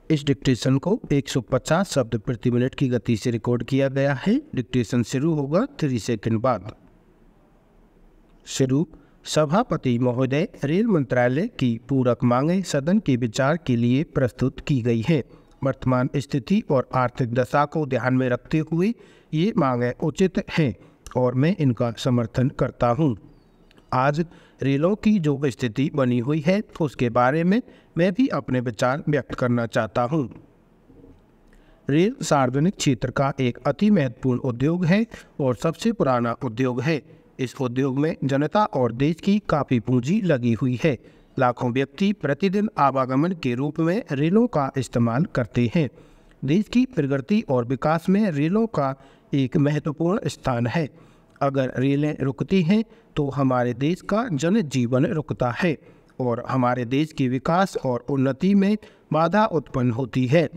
इस डिक्टेशन को 150 शब्द प्रति मिनट की गति से रिकॉर्ड किया गया है। डिक्टेशन शुरू होगा 3 सेकंड बाद। शुरू। सभापति महोदय, रेल मंत्रालय की पूरक मांगें सदन के विचार के लिए प्रस्तुत की गई हैं। वर्तमान स्थिति और आर्थिक दशा को ध्यान में रखते हुए ये मांगें उचित हैं और मैं इनका समर्थन करता हूँ। आज रेलों की जो स्थिति बनी हुई है उसके बारे में मैं भी अपने विचार व्यक्त करना चाहता हूँ। रेल सार्वजनिक क्षेत्र का एक अति महत्वपूर्ण उद्योग है और सबसे पुराना उद्योग है। इस उद्योग में जनता और देश की काफ़ी पूंजी लगी हुई है। लाखों व्यक्ति प्रतिदिन आवागमन के रूप में रेलों का इस्तेमाल करते हैं। देश की प्रगति और विकास में रेलों का एक महत्वपूर्ण स्थान है। अगर रेलें रुकती हैं तो हमारे देश का जनजीवन रुकता है और हमारे देश के विकास और उन्नति में बाधा उत्पन्न होती है।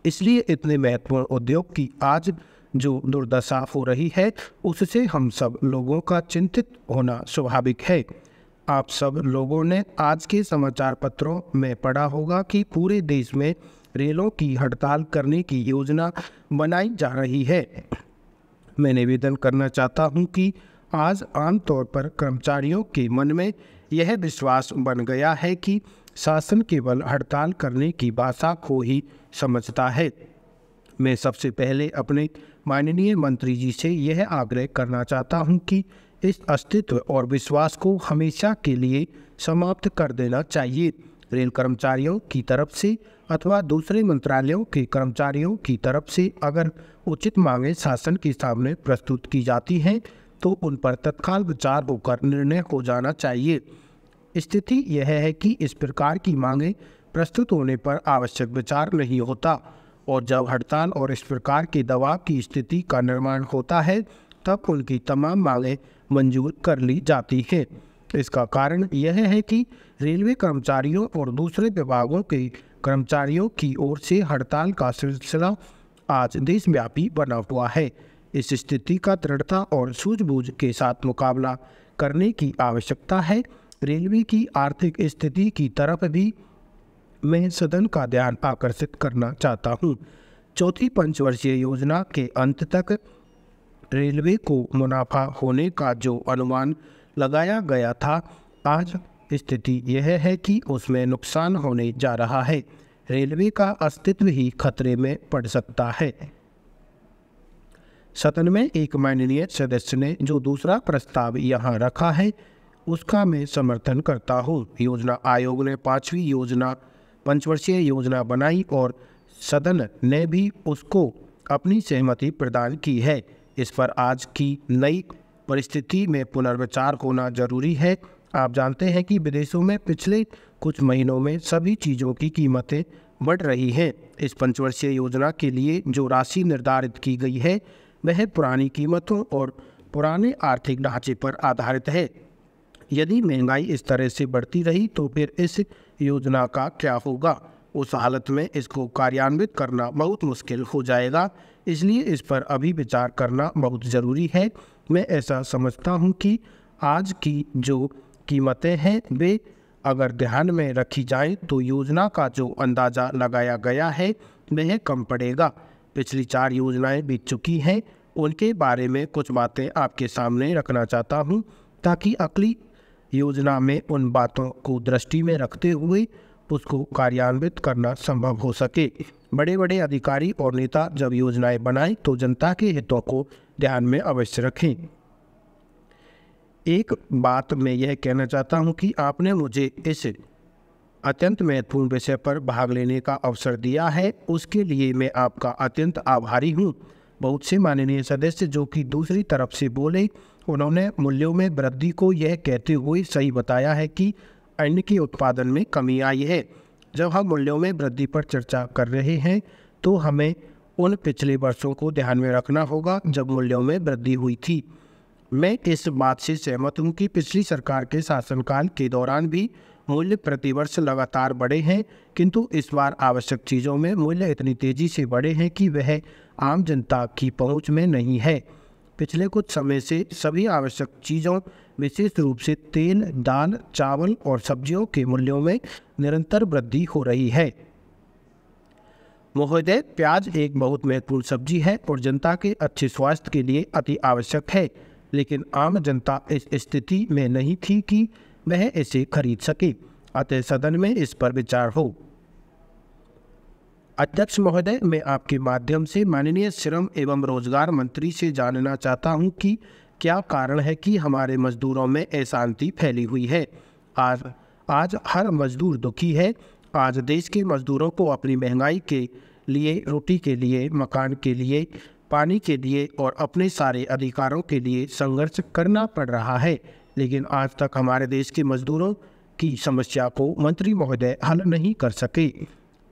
इसलिए इतने महत्वपूर्ण उद्योग की आज जो दुर्दशा हो रही है उससे हम सब लोगों का चिंतित होना स्वाभाविक है। आप सब लोगों ने आज के समाचार पत्रों में पढ़ा होगा कि पूरे देश में रेलों की हड़ताल करने की योजना बनाई जा रही है। मैं निवेदन करना चाहता हूं कि आज आमतौर पर कर्मचारियों के मन में यह विश्वास बन गया है कि शासन केवल हड़ताल करने की भाषा को ही समझता है। मैं सबसे पहले अपने माननीय मंत्री जी से यह आग्रह करना चाहता हूं कि इस अस्तित्व और विश्वास को हमेशा के लिए समाप्त कर देना चाहिए। रेल कर्मचारियों की तरफ से अथवा दूसरे मंत्रालयों के कर्मचारियों की तरफ से अगर उचित मांगें शासन के सामने प्रस्तुत की जाती हैं तो उन पर तत्काल विचार होकर निर्णय हो जाना चाहिए। स्थिति यह है कि इस प्रकार की मांगें प्रस्तुत होने पर आवश्यक विचार नहीं होता और जब हड़ताल और इस प्रकार के दबाव की स्थिति का निर्माण होता है तब उनकी तमाम मांगें मंजूर कर ली जाती हैं। इसका कारण यह है कि रेलवे कर्मचारियों और दूसरे विभागों के कर्मचारियों की ओर से हड़ताल का सिलसिला आज देशव्यापी बना हुआ है। इस स्थिति का दृढ़ता और सूझबूझ के साथ मुकाबला करने की आवश्यकता है। रेलवे की आर्थिक स्थिति की तरफ भी मैं सदन का ध्यान आकर्षित करना चाहता हूँ। चौथी पंचवर्षीय योजना के अंत तक रेलवे को मुनाफा होने का जो अनुमान लगाया गया था, आज स्थिति यह है कि उसमें नुकसान होने जा रहा है। रेलवे का अस्तित्व ही खतरे में पड़ सकता है। सदन में एक माननीय सदस्य ने जो दूसरा प्रस्ताव यहाँ रखा है उसका मैं समर्थन करता हूँ। योजना आयोग ने 5वीं पंचवर्षीय योजना बनाई और सदन ने भी उसको अपनी सहमति प्रदान की है। इस पर आज की नई परिस्थिति में पुनर्विचार होना जरूरी है। आप जानते हैं कि विदेशों में पिछले कुछ महीनों में सभी चीज़ों की कीमतें बढ़ रही हैं। इस पंचवर्षीय योजना के लिए जो राशि निर्धारित की गई है वह पुरानी कीमतों और पुराने आर्थिक ढांचे पर आधारित है। यदि महंगाई इस तरह से बढ़ती रही तो फिर इस योजना का क्या होगा? उस हालत में इसको कार्यान्वित करना बहुत मुश्किल हो जाएगा। इसलिए इस पर अभी विचार करना बहुत ज़रूरी है। मैं ऐसा समझता हूँ कि आज की जो कीमतें हैं वे अगर ध्यान में रखी जाएं तो योजना का जो अंदाज़ा लगाया गया है वह कम पड़ेगा। पिछली 4 योजनाएं बीत चुकी हैं, उनके बारे में कुछ बातें आपके सामने रखना चाहता हूं ताकि अगली योजना में उन बातों को दृष्टि में रखते हुए उसको कार्यान्वित करना संभव हो सके। बड़े बड़े अधिकारी और नेता जब योजनाएं बनाएं तो जनता के हितों को ध्यान में अवश्य रखें। एक बात मैं यह कहना चाहता हूं कि आपने मुझे इस अत्यंत महत्वपूर्ण विषय पर भाग लेने का अवसर दिया है, उसके लिए मैं आपका अत्यंत आभारी हूं। बहुत से माननीय सदस्य जो कि दूसरी तरफ से बोले, उन्होंने मूल्यों में वृद्धि को यह कहते हुए सही बताया है कि अन्न के उत्पादन में कमी आई है। जब हम मूल्यों में वृद्धि पर चर्चा कर रहे हैं तो हमें उन पिछले वर्षों को ध्यान में रखना होगा जब मूल्यों में वृद्धि हुई थी। मैं इस बात से सहमत हूँ कि पिछली सरकार के शासनकाल के दौरान भी मूल्य प्रतिवर्ष लगातार बढ़े हैं, किंतु इस बार आवश्यक चीज़ों में मूल्य इतनी तेज़ी से बढ़े हैं कि वह आम जनता की पहुंच में नहीं है। पिछले कुछ समय से सभी आवश्यक चीज़ों विशेष रूप से तेल, दाल, चावल और सब्जियों के मूल्यों में निरंतर वृद्धि हो रही है। महोदय, प्याज एक बहुत महत्वपूर्ण सब्जी है और जनता के अच्छे स्वास्थ्य के लिए अति आवश्यक है, लेकिन आम जनता इस स्थिति में नहीं थी कि वह इसे खरीद सके, अतः सदन में इस पर विचार हो। अध्यक्ष महोदय, मैं आपके माध्यम से माननीय श्रम एवं रोजगार मंत्री से जानना चाहता हूं कि क्या कारण है कि हमारे मजदूरों में अशांति फैली हुई है। आज हर मजदूर दुखी है। आज देश के मजदूरों को अपनी महंगाई के लिए, रोटी के लिए, मकान के लिए, पानी के लिए और अपने सारे अधिकारों के लिए संघर्ष करना पड़ रहा है, लेकिन आज तक हमारे देश के मजदूरों की समस्या को मंत्री महोदय हल नहीं कर सके।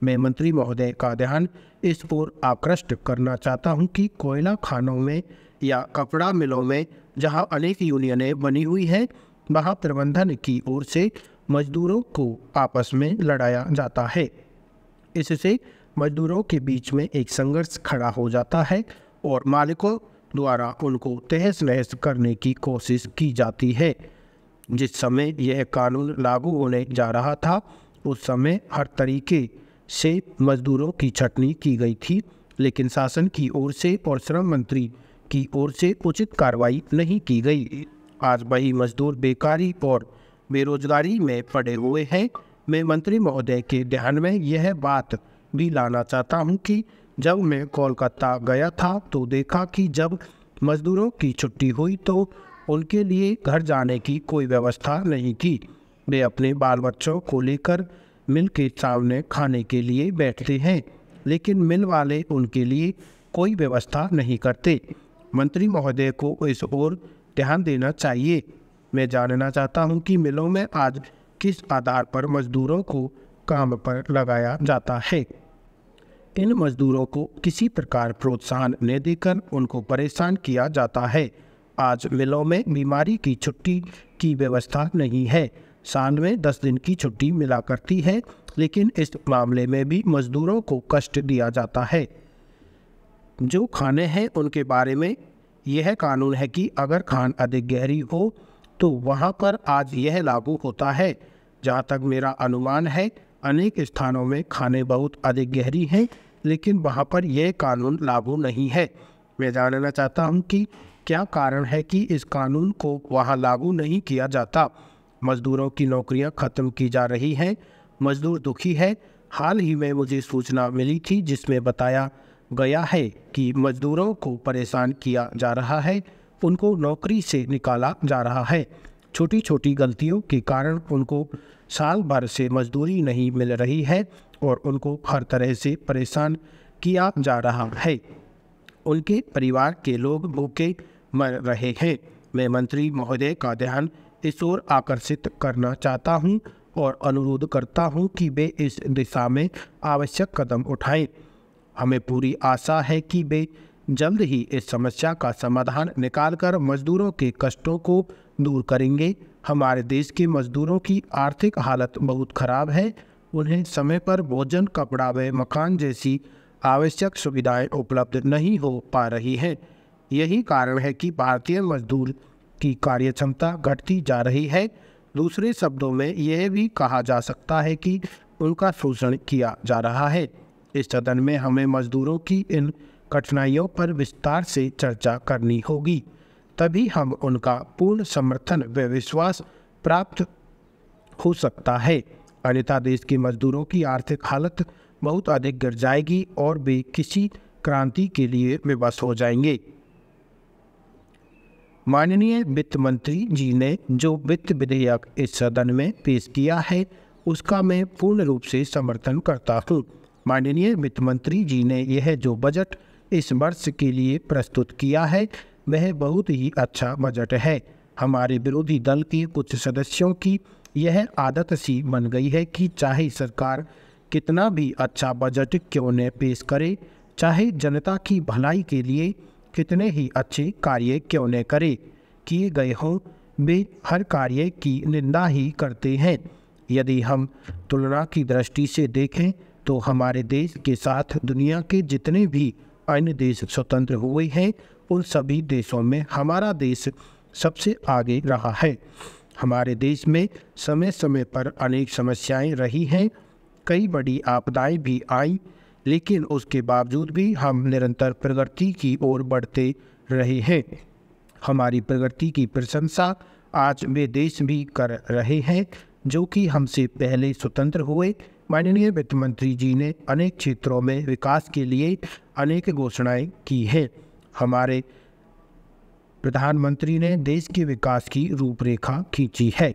मैं मंत्री महोदय का ध्यान इस ओर आकृष्ट करना चाहता हूं कि कोयला खानों में या कपड़ा मिलों में जहां अनेक यूनियनें बनी हुई हैं, वहां प्रबंधन की ओर से मजदूरों को आपस में लड़ाया जाता है। इससे मजदूरों के बीच में एक संघर्ष खड़ा हो जाता है और मालिकों द्वारा उनको तहस नहस करने की कोशिश की जाती है। जिस समय यह कानून लागू होने जा रहा था, उस समय हर तरीके से मजदूरों की छटनी की गई थी, लेकिन शासन की ओर से और श्रम मंत्री की ओर से उचित कार्रवाई नहीं की गई। आज वही मजदूर बेकारी और बेरोजगारी में पड़े हुए हैं। मैं मंत्री महोदय के ध्यान में यह बात भी लाना चाहता हूं कि जब मैं कोलकाता गया था तो देखा कि जब मजदूरों की छुट्टी हुई तो उनके लिए घर जाने की कोई व्यवस्था नहीं थी। वे अपने बाल बच्चों को लेकर मिल के सामने खाने के लिए बैठते हैं, लेकिन मिल वाले उनके लिए कोई व्यवस्था नहीं करते। मंत्री महोदय को इस ओर ध्यान देना चाहिए। मैं जानना चाहता हूं कि मिलों में आज किस आधार पर मजदूरों को काम पर लगाया जाता है। इन मजदूरों को किसी प्रकार प्रोत्साहन न देकर उनको परेशान किया जाता है। आज मिलों में बीमारी की छुट्टी की व्यवस्था नहीं है। साल में 10 दिन की छुट्टी मिला करती है, लेकिन इस मामले में भी मजदूरों को कष्ट दिया जाता है। जो खाने हैं उनके बारे में यह कानून है कि अगर खान अधिक गहरी हो तो वहाँ पर आज यह लागू होता है। जहाँ तक मेरा अनुमान है, अनेक स्थानों में खाने बहुत अधिक गहरी हैं, लेकिन वहाँ पर यह कानून लागू नहीं है। मैं जानना चाहता हूँ कि क्या कारण है कि इस कानून को वहाँ लागू नहीं किया जाता। मजदूरों की नौकरियाँ खत्म की जा रही हैं, मजदूर दुखी है। हाल ही में मुझे सूचना मिली थी जिसमें बताया गया है कि मजदूरों को परेशान किया जा रहा है, उनको नौकरी से निकाला जा रहा है। छोटी छोटी गलतियों के कारण उनको साल भर से मजदूरी नहीं मिल रही है और उनको हर तरह से परेशान किया जा रहा है। उनके परिवार के लोग भूखे मर रहे हैं। मैं मंत्री महोदय का ध्यान इस ओर आकर्षित करना चाहता हूं और अनुरोध करता हूं कि वे इस दिशा में आवश्यक कदम उठाएं। हमें पूरी आशा है कि वे जल्द ही इस समस्या का समाधान निकालकर मजदूरों के कष्टों को दूर करेंगे। हमारे देश के मजदूरों की आर्थिक हालत बहुत खराब है। उन्हें समय पर भोजन, कपड़ा व मकान जैसी आवश्यक सुविधाएं उपलब्ध नहीं हो पा रही हैं। यही कारण है कि भारतीय मजदूर की कार्यक्षमता घटती जा रही है। दूसरे शब्दों में यह भी कहा जा सकता है कि उनका शोषण किया जा रहा है। इस सदन में हमें मजदूरों की इन कठिनाइयों पर विस्तार से चर्चा करनी होगी, तभी हम उनका पूर्ण समर्थन व विश्वास प्राप्त हो सकता है। अन्यथा देश के मजदूरों की आर्थिक हालत बहुत अधिक गिर जाएगी और वे किसी क्रांति के लिए विवश हो जाएंगे। माननीय वित्त मंत्री जी ने जो वित्त विधेयक इस सदन में पेश किया है, उसका मैं पूर्ण रूप से समर्थन करता हूँ। माननीय वित्त मंत्री जी ने यह जो बजट इस वर्ष के लिए प्रस्तुत किया है, वह बहुत ही अच्छा बजट है। हमारे विरोधी दल के कुछ सदस्यों की यह आदत सी बन गई है कि चाहे सरकार कितना भी अच्छा बजट क्यों न पेश करे, चाहे जनता की भलाई के लिए कितने ही अच्छे कार्य क्यों न करे किए गए हों, वे हर कार्य की निंदा ही करते हैं। यदि हम तुलना की दृष्टि से देखें तो हमारे देश के साथ दुनिया के जितने भी अन्य देश स्वतंत्र हुए हैं, उन सभी देशों में हमारा देश सबसे आगे रहा है। हमारे देश में समय समय पर अनेक समस्याएं रही हैं, कई बड़ी आपदाएं भी आई, लेकिन उसके बावजूद भी हम निरंतर प्रगति की ओर बढ़ते रहे हैं। हमारी प्रगति की प्रशंसा आज वे देश भी कर रहे हैं जो कि हमसे पहले स्वतंत्र हुए। माननीय वित्त मंत्री जी ने अनेक क्षेत्रों में विकास के लिए अनेक घोषणाएं की हैं। हमारे प्रधानमंत्री ने देश के विकास की रूपरेखा खींची है।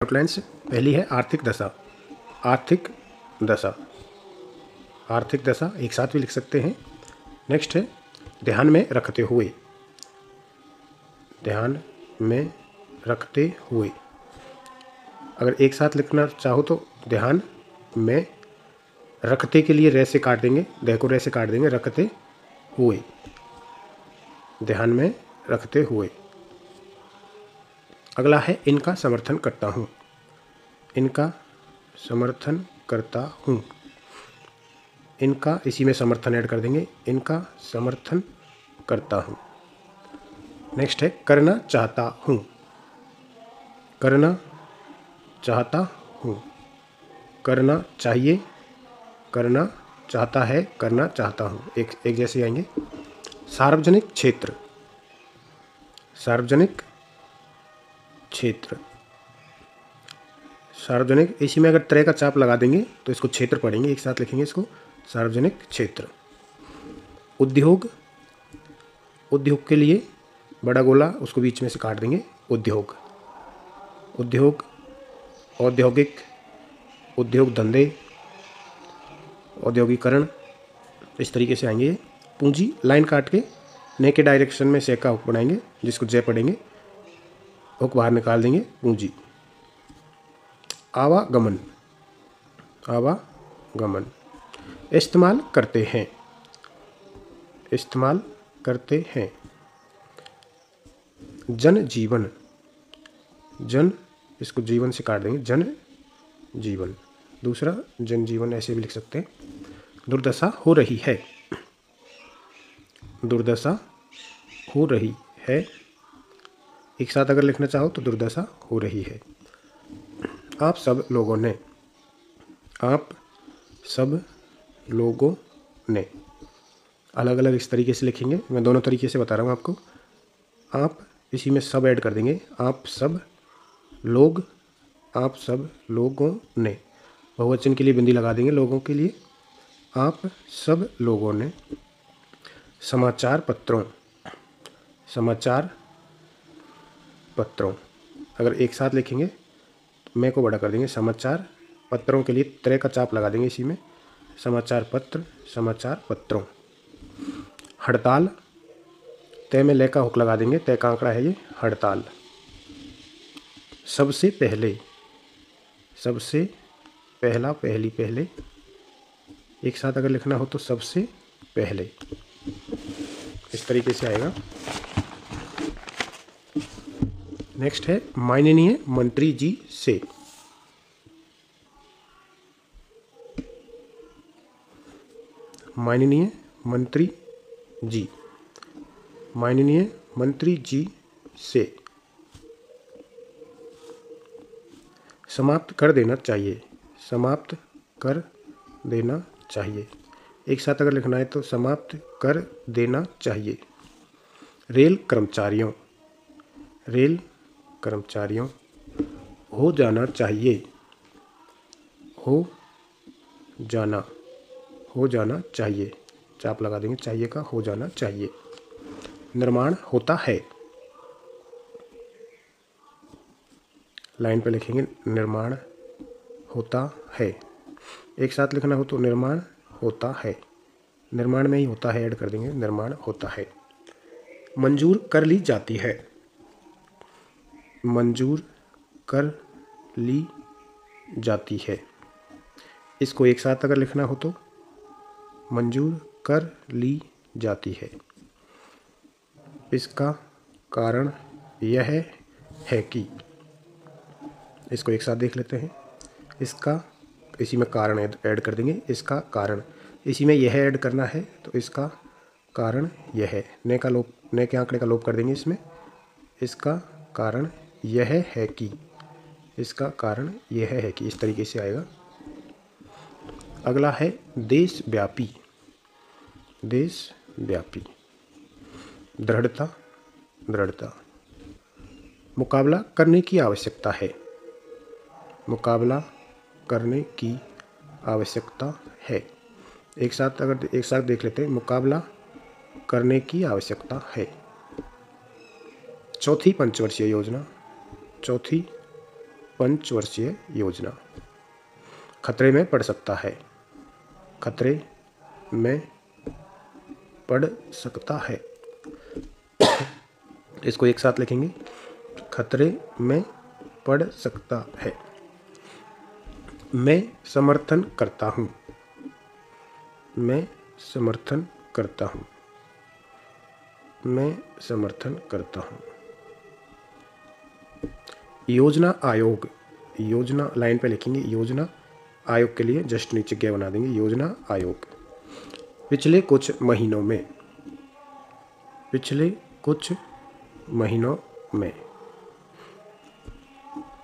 आउटलाइंस पहली है आर्थिक दशा। आर्थिक दशा, आर्थिक दशा एक साथ भी लिख सकते हैं। नेक्स्ट है ध्यान में रखते हुए। ध्यान में रखते हुए, अगर एक साथ लिखना चाहो तो ध्यान में रखते के लिए रे से काट देंगे, दे को रे से काट देंगे, रखते हुए, ध्यान में रखते हुए। अगला है इनका समर्थन करता हूँ। इनका समर्थन करता हूँ, इनका इसी में समर्थन ऐड कर देंगे, इनका समर्थन करता हूँ। नेक्स्ट है करना चाहता हूँ। करना चाहता हूँ, करना चाहिए, करना चाहता है, करना चाहता हूँ, एक जैसे आएंगे। सार्वजनिक क्षेत्र। सार्वजनिक क्षेत्र, सार्वजनिक इसी में अगर तरह का चाप लगा देंगे तो इसको क्षेत्र पढ़ेंगे, एक साथ लिखेंगे इसको, सार्वजनिक क्षेत्र। उद्योग, उद्योग के लिए बड़ा गोला उसको बीच में से काट देंगे, उद्योग। उद्योग, औद्योगिक, उद्योग धंधे, औद्योगिकरण, इस तरीके से आएंगे। पूंजी लाइन काट के ने के डायरेक्शन में से का हुक बनाएंगे, जिसको जय पढ़ेंगे, हुक बाहर निकाल देंगे, पूंजी। आवागमन, आवागमन, इस्तेमाल करते हैं, इस्तेमाल करते हैं। जन जीवन, जन इसको जीवन से काट देंगे, जन जीवन। दूसरा जन जीवन ऐसे भी लिख सकते हैं। दुर्दशा हो रही है, दुर्दशा हो रही है, एक साथ अगर लिखना चाहो तो दुर्दशा हो रही है। आप सब लोगों ने, आप सब लोगों ने, अलग अलग इस तरीके से लिखेंगे, मैं दोनों तरीके से बता रहा हूँ आपको। आप इसी में सब ऐड कर देंगे, आप सब लोग, आप सब लोगों ने, बहुवचन के लिए बिंदी लगा देंगे, लोगों के लिए। आप सब लोगों ने समाचार पत्रों, समाचार पत्रों, अगर एक साथ लिखेंगे मैं को बड़ा कर देंगे, समाचार पत्रों के लिए तरह का चाप लगा देंगे इसी में, समाचार पत्र, समाचार पत्रों। हड़ताल, तय में ले का हुक लगा देंगे, तय का आंकड़ा है ये, हड़ताल। सबसे पहले, सबसे पहला, पहली, पहले, एक साथ अगर लिखना हो तो सबसे पहले, इस तरीके से आएगा। नेक्स्ट है माननीय मंत्री जी से। माननीय मंत्री जी, माननीय मंत्री जी से। समाप्त कर देना चाहिए, समाप्त कर देना चाहिए, एक साथ अगर लिखना है तो समाप्त कर देना चाहिए। रेल कर्मचारियों, रेल कर्मचारियों, हो जाना चाहिए, हो जाना, हो जाना चाहिए, चाप लगा देंगे, चाहिए का, हो जाना चाहिए। निर्माण होता है, लाइन पे लिखेंगे निर्माण होता है, एक साथ लिखना हो तो निर्माण होता है, निर्माण में ही होता है ऐड कर देंगे, निर्माण होता है। मंजूर कर ली जाती है, मंजूर कर ली जाती है, इसको एक साथ अगर लिखना हो तो मंजूर कर ली जाती है। इसका कारण यह है कि, इसको एक साथ देख लेते हैं। इसका, इसी में कारण ऐड कर देंगे, इसका कारण, इसी में यह ऐड करना है तो इसका कारण यह है, ने का लोप, ने के आंकड़े का लोप कर देंगे इसमें। इसका कारण यह है कि, इसका कारण यह है कि, इस तरीके से आएगा। अगला है देशव्यापी। देशव्यापी। दृढ़ता, दृढ़ता। मुकाबला करने की आवश्यकता है। मुकाबला करने की आवश्यकता है। एक साथ देख लेते हैं। मुकाबला करने की आवश्यकता है। चौथी पंचवर्षीय योजना। चौथी पंचवर्षीय योजना। खतरे में पड़ सकता है। खतरे में पड़ सकता है। इसको एक साथ लिखेंगे। खतरे में पड़ सकता है। मैं समर्थन करता हूँ। मैं समर्थन करता हूँ। मैं समर्थन करता हूँ। योजना आयोग। योजना लाइन पे लिखेंगे। योजना आयोग के लिए जस्ट नीचे क्या बना देंगे, योजना आयोग। पिछले कुछ महीनों में। पिछले कुछ महीनों में।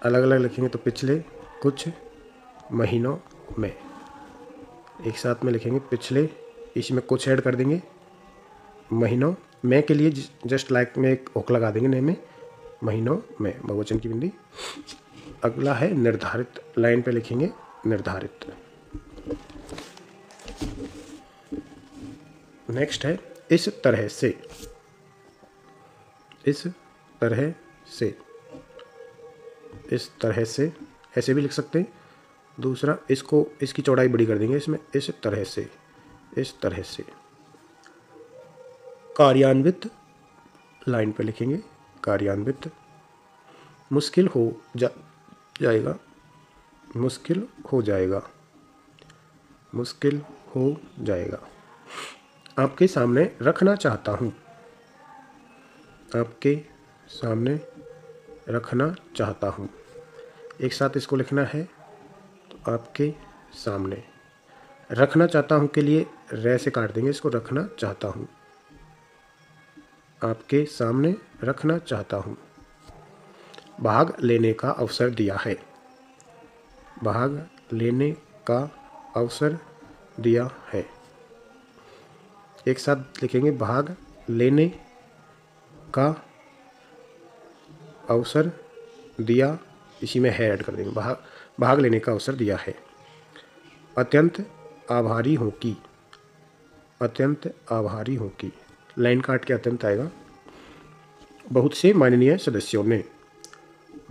अलग अलग लिखेंगे तो पिछले कुछ महीनों में। एक साथ में लिखेंगे पिछले, इसमें कुछ ऐड कर देंगे, महीनों में के लिए जस्ट लाइक में एक ओक लगा देंगे, ने में महीनों में, बहुवचन की बिंदी। अगला है निर्धारित। लाइन पे लिखेंगे निर्धारित। नेक्स्ट है इस तरह से। इस तरह से। इस तरह से ऐसे भी लिख सकते हैं। दूसरा, इसको इसकी चौड़ाई बड़ी कर देंगे इसमें, इस तरह से। इस तरह से। कार्यान्वित। लाइन पे लिखेंगे कार्यान्वित। मुश्किल हो जाएगा। मुश्किल हो जाएगा। मुश्किल हो जाएगा। आपके सामने रखना चाहता हूँ। आपके सामने रखना चाहता हूँ। एक साथ इसको लिखना है तो आपके सामने। रखना चाहता हूँ के लिए रे से काट देंगे इसको, रखना चाहता हूँ। आपके सामने रखना चाहता हूँ। भाग लेने का अवसर दिया है। भाग लेने का अवसर दिया है। एक साथ लिखेंगे भाग लेने का अवसर दिया, इसी में है ऐड कर देंगे, भाग लेने का अवसर दिया है। अत्यंत आभारी हूँ कि। अत्यंत आभारी हूँ कि। लाइन काट के अत्यंत आएगा। बहुत से माननीय सदस्यों ने।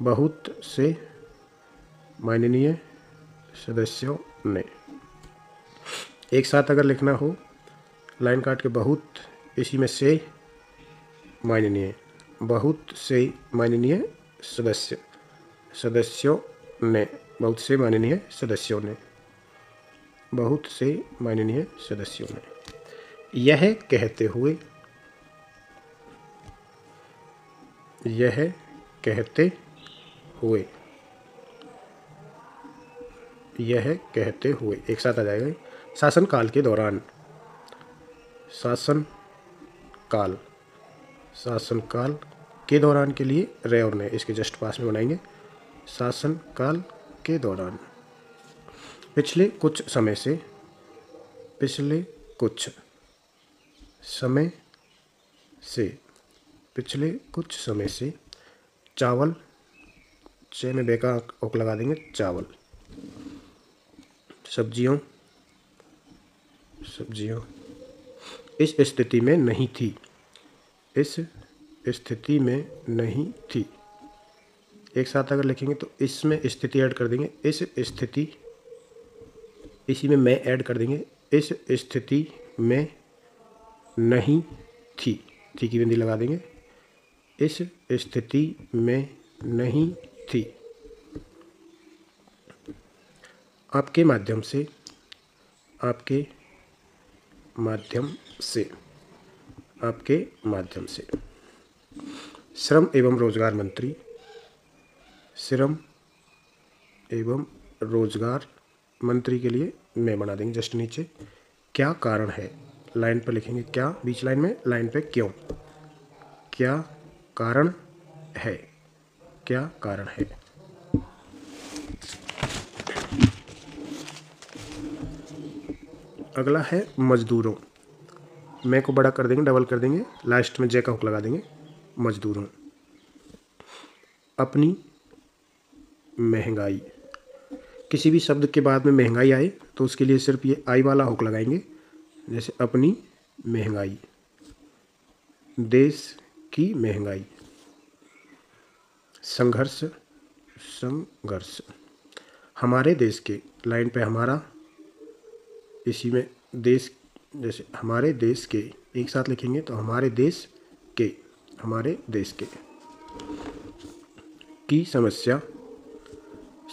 बहुत से माननीय सदस्यों ने। एक साथ अगर लिखना हो, लाइन काट के बहुत, इसी में से माननीय, बहुत से माननीय सदस्यों ने। बहुत से माननीय सदस्यों ने। बहुत से माननीय सदस्यों ने। यह कहते हुए। यह कहते हुए। यह कहते हुए एक साथ आ जाएगा। शासनकाल के दौरान। शासनकाल। शासनकाल के दौरान के लिए रे और ने इसके जस्ट पास में बनाएंगे। शासनकाल के दौरान। पिछले कुछ समय से। पिछले कुछ समय से। पिछले कुछ समय से। चावल, चे में बेका ओक लगा देंगे, चावल। सब्जियों। सब्जियों। इस स्थिति में नहीं थी। इस स्थिति में नहीं थी। एक साथ अगर लिखेंगे तो इसमें स्थिति ऐड कर देंगे, इस स्थिति, इसी में मैं ऐड कर देंगे, इस स्थिति में नहीं थी, थी की बिंदी लगा देंगे, इस स्थिति में नहीं थी। आपके माध्यम से। आपके माध्यम से। आपके माध्यम से। श्रम एवं रोजगार मंत्री। श्रम एवं रोजगार मंत्री के लिए मैं बना देंगे जस्ट नीचे। क्या कारण है, लाइन पर लिखेंगे क्या, बीच लाइन में, लाइन पे क्यों। क्या कारण है। क्या कारण है। अगला है मजदूरों। मैं को बड़ा कर देंगे, डबल कर देंगे, लास्ट में जे का हुक लगा देंगे। मजदूरों। अपनी महंगाई। किसी भी शब्द के बाद में महंगाई आए तो उसके लिए सिर्फ ये आई वाला हुक लगाएंगे। जैसे अपनी महंगाई, देश की महंगाई। संघर्ष, संघर्ष। हमारे देश के, लाइन पे हमारा, इसी में देश, जैसे हमारे देश के एक साथ लिखेंगे तो हमारे देश के, हमारे देश के। की समस्या,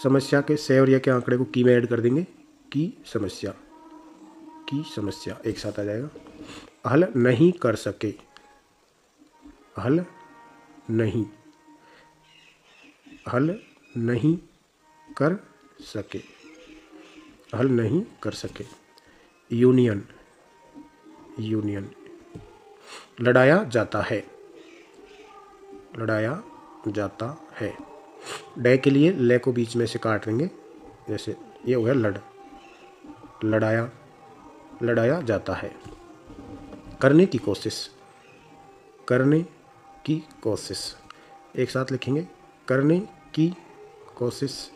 समस्या के से और या के आंकड़े को की में ऐड कर देंगे। की समस्या, की समस्या एक साथ आ जाएगा। हल नहीं कर सके, हल नहीं, हल नहीं कर सके, हल नहीं कर सके। Union, union. लड़ाया जाता है, लड़ाया जाता है। डे के लिए ले को बीच में से काट देंगे। जैसे ये हो गया लड़, लड़ाया, लड़ाया जाता है। करने की कोशिश, करने की कोशिश एक साथ लिखेंगे। करने की कोशिश,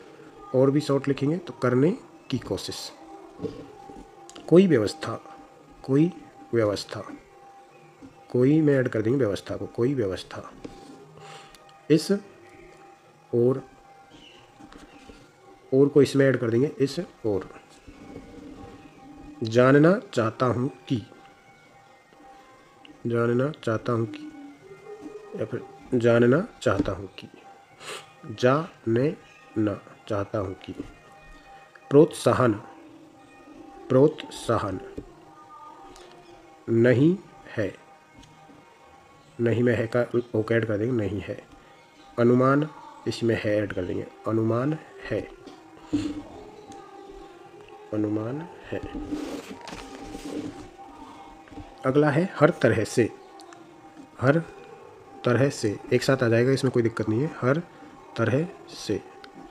और भी शॉर्ट लिखेंगे तो करने की कोशिश। कोई व्यवस्था, कोई व्यवस्था, कोई में ऐड कर देंगे व्यवस्था को, कोई व्यवस्था। इस और को इसमें ऐड कर देंगे, इस और। जानना चाहता हूँ कि, जानना चाहता हूँ कि, या फिर जानना चाहता हूँ कि, जाने ना चाहता हूँ कि। प्रोत्साहन, प्रोत्साहन। नहीं है, नहीं में है का ओके ऐड कर देंगे, नहीं है। अनुमान, इसमें है ऐड कर देंगे, अनुमान है, अनुमान है। अगला है हर तरह से, हर तरह से एक साथ आ जाएगा, इसमें कोई दिक्कत नहीं है। हर तरह से,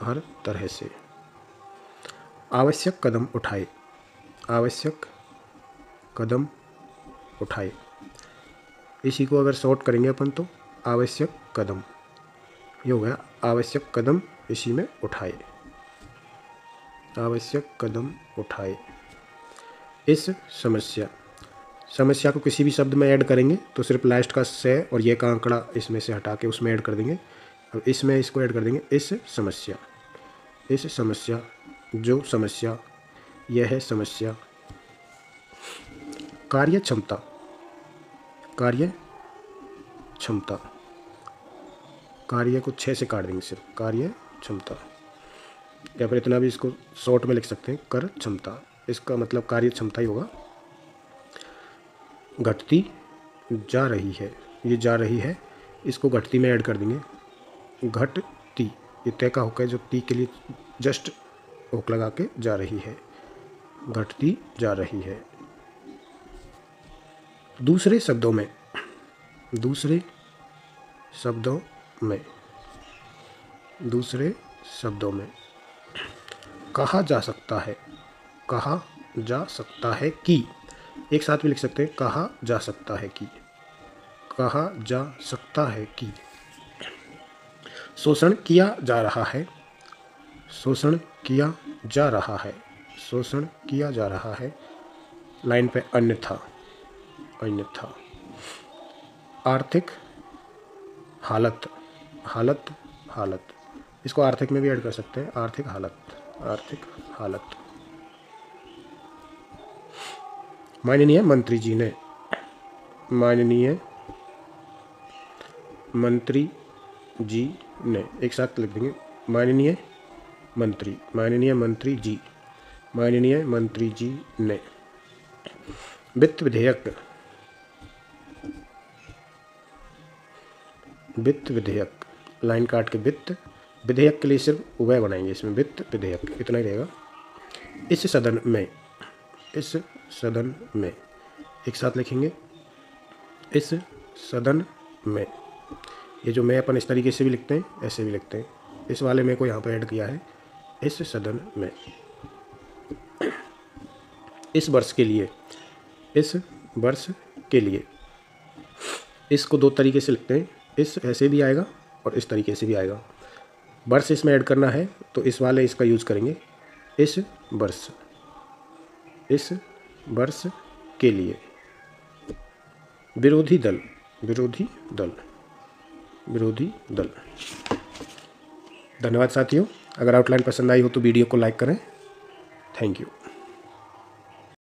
हर तरह से। आवश्यक कदम उठाए, आवश्यक कदम उठाए। इसी को अगर शॉर्ट करेंगे अपन तो आवश्यक कदम, ये हो गया आवश्यक कदम इसी में उठाए, आवश्यक कदम उठाए। इस समस्या, समस्या को किसी भी शब्द में ऐड करेंगे तो सिर्फ लास्ट का से और ये का आंकड़ा इसमें से हटा के उसमें ऐड कर देंगे। अब इसमें इसको ऐड कर देंगे, इस समस्या, इस समस्या, जो समस्या, यह है समस्या। कार्य क्षमता, कार्य क्षमता। कार्य को 6 से काट देंगे सिर्फ, कार्य क्षमता। या फिर इतना भी इसको शॉर्ट में लिख सकते हैं, कर क्षमता। इसका मतलब कार्य क्षमता ही होगा। घटती जा रही है, ये जा रही है, इसको घटती में ऐड कर देंगे। घटती, ये तय का होकर जो ती के लिए जस्ट होक लगा के जा रही है, घटती जा रही है। दूसरे शब्दों में, दूसरे शब्दों में, दूसरे शब्दों में। कहा जा सकता है, कहा जा सकता है कि, एक साथ भी लिख सकते हैं, कहा जा सकता है कि, कहा जा सकता है कि। शोषण किया जा रहा है, शोषण किया जा रहा है, शोषण किया जा रहा है। लाइन पे अन्यथा, अन्यथा। आर्थिक हालत, हालत, हालत। इसको आर्थिक में भी ऐड कर सकते हैं, आर्थिक हालत, आर्थिक हालत। माननीय मंत्री जी ने, माननीय मंत्री जी ने एक साथ लिख देंगे, माननीय मंत्री, माननीय मंत्री जी, माननीय मंत्री जी ने। वित्त विधेयक, वित्त विधेयक। लाइन काट के वित्त विधेयक के लिए सिर्फ उभय बनाएंगे, इसमें वित्त विधेयक इतना ही रहेगा। इस सदन में, इस सदन में एक साथ लिखेंगे, इस सदन में। ये जो मैं अपन इस तरीके से भी लिखते हैं, ऐसे भी लिखते हैं, इस वाले में को यहाँ पर ऐड किया है, इस सदन में। इस वर्ष के लिए, इस वर्ष के लिए। इसको दो तरीके से लिखते हैं, इस ऐसे भी आएगा और इस तरीके से भी आएगा। वर्ष इसमें ऐड करना है तो इस वाले इसका यूज करेंगे, इस वर्ष, इस वर्ष के लिए। विरोधी दल, विरोधी दल, विरोधी दल। धन्यवाद साथियों। अगर आउटलाइन पसंद आई हो तो वीडियो को लाइक करें। Thank you.